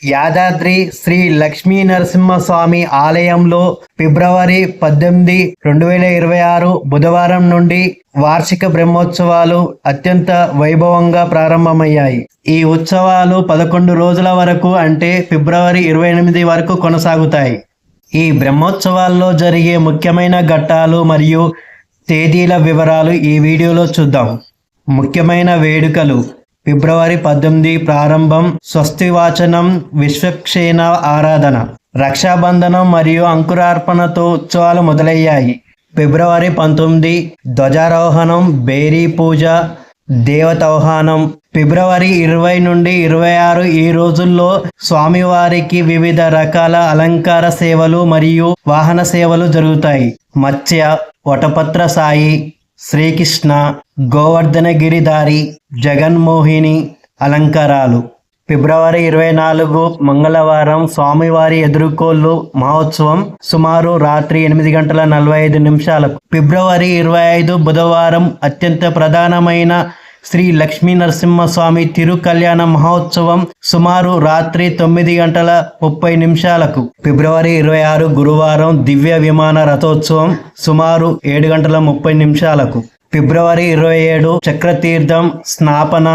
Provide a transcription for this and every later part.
యాదాద్రి శ్రీ లక్ష్మీ నరసింహస్వామి ఆలయంలో ఫిబ్రవరి 18, 2026 బుధవారం నుండి వార్షిక బ్రహ్మోత్సవాలు అత్యంత వైభవంగా ప్రారంభమయ్యాయి. ఈ ఉత్సవాలు 11 రోజుల వరకు అంటే ఫిబ్రవరి 28 వరకు కొనసాగుతాయి. ఈ బ్రహ్మోత్సవాల్లో జరిగే ముఖ్యమైన ఘట్టాలు మరియు తేదీల వివరాలు ఈ వీడియోలో చూద్దాం. ముఖ్యమైన వేడుకలు: ఫిబ్రవరి 18 ప్రారంభం స్వస్తివాచనం, విశ్వక్షేణ ఆరాధన, రక్షాబంధనం మరియు అంకురార్పణతో ఉత్సవాలు మొదలయ్యాయి. ఫిబ్రవరి 19 ధ్వజారోహణం, బేరీ పూజ, దేవతాహ్వానం. ఫిబ్రవరి 20 నుండి 26 ఈ రోజుల్లో స్వామివారికి వివిధ రకాల అలంకార సేవలు మరియు వాహన సేవలు జరుగుతాయి. మత్స్య, వటపత్ర సాయి, శ్రీకృష్ణ, గోవర్ధన గిరిధారి, జగన్మోహిని అలంకారాలు. ఫిబ్రవరి 24 మంగళవారం స్వామివారి ఎదుర్కోళ్ళు మహోత్సవం సుమారు రాత్రి 8:45 ఫిబ్రవరి 25 బుధవారం అత్యంత ప్రధానమైన శ్రీ లక్ష్మీ నరసింహస్వామి తిరు కళ్యాణ మహోత్సవం సుమారు రాత్రి 9:30 ఫిబ్రవరి 26 గురువారం దివ్య విమాన రథోత్సవం సుమారు 7:30 ఫిబ్రవరి 27 చక్రతీర్థం, స్నాపన,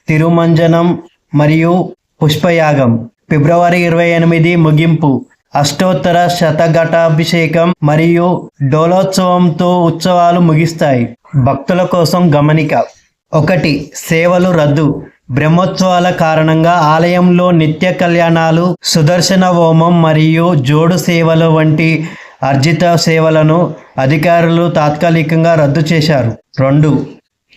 తిరుమంజనం మరియు పుష్పయాగం. ఫిబ్రవరి 28 ముగింపు, అష్టోత్తర శతఘటాభిషేకం మరియు డోలోత్సవంతో ఉత్సవాలు ముగిస్తాయి. భక్తుల కోసం గమనిక: 1. సేవలు రద్దు. బ్రహ్మోత్సవాల కారణంగా ఆలయంలో నిత్య కళ్యాణాలు, సుదర్శన హోమం మరియు జోడు సేవలు వంటి అర్జిత సేవలను అధికారులు తాత్కాలికంగా రద్దు చేశారు. 2.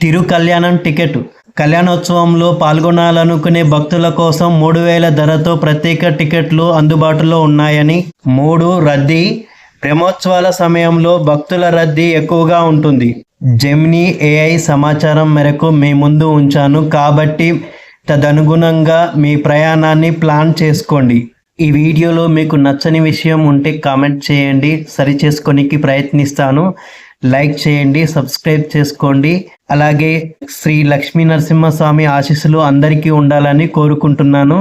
తిరు కళ్యాణం టికెట్. కళ్యాణోత్సవంలో పాల్గొనాలనుకునే భక్తుల కోసం 3000 ధరతో ప్రత్యేక టికెట్లు అందుబాటులో ఉన్నాయని. 3. రద్దీ. బ్రహ్మోత్సవాల సమయంలో భక్తుల రద్దీ ఎక్కువగా ఉంటుంది. జెమినీ AI సమాచారం మేరకు మీ ముందు ఉంచాను కాబట్టి తదనుగుణంగా మీ ప్రయాణాన్ని ప్లాన్ చేసుకోండి. ఈ వీడియోలో మీకు నచ్చని విషయం ఉంటే కామెంట్ చేయండి, సరిచేసుకోనికి ప్రయత్నిస్తాను. లైక్ చేయండి, సబ్స్క్రైబ్ చేసుకోండి. అలాగే శ్రీ లక్ష్మీ నరసింహస్వామి ఆశీస్సులు అందరికీ ఉండాలని కోరుకుంటున్నాను.